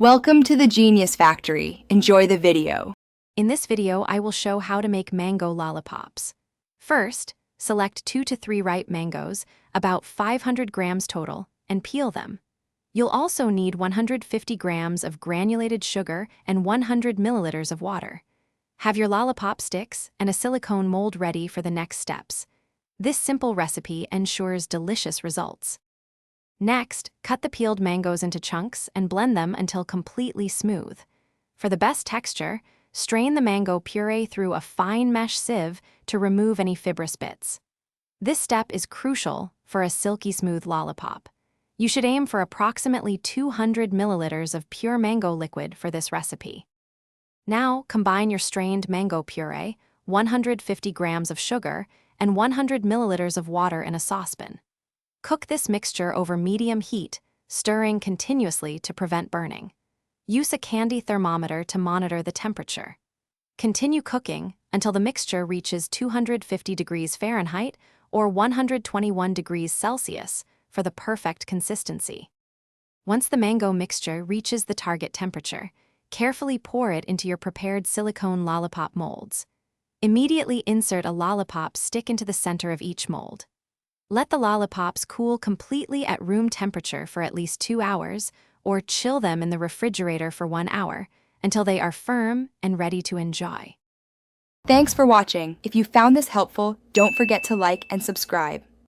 Welcome to the Genius Factory. Enjoy the video. In this video, I will show how to make mango lollipops. First, select 2 to 3 ripe mangoes, about 500 grams total, and peel them. You'll also need 150 grams of granulated sugar and 100 milliliters of water. Have your lollipop sticks and a silicone mold ready for the next steps. This simple recipe ensures delicious results. Next, cut the peeled mangoes into chunks and blend them until completely smooth. For the best texture, strain the mango puree through a fine mesh sieve to remove any fibrous bits. This step is crucial for a silky smooth lollipop. You should aim for approximately 200 milliliters of pure mango liquid for this recipe. Now, combine your strained mango puree, 150 grams of sugar, and 100 milliliters of water in a saucepan. Cook this mixture over medium heat, stirring continuously to prevent burning. Use a candy thermometer to monitor the temperature. Continue cooking until the mixture reaches 250 degrees Fahrenheit or 121 degrees Celsius for the perfect consistency. Once the mango mixture reaches the target temperature, carefully pour it into your prepared silicone lollipop molds. Immediately insert a lollipop stick into the center of each mold. Let the lollipops cool completely at room temperature for at least 2 hours, or chill them in the refrigerator for 1 hour, until they are firm and ready to enjoy. Thanks for watching. If you found this helpful, don't forget to like and subscribe.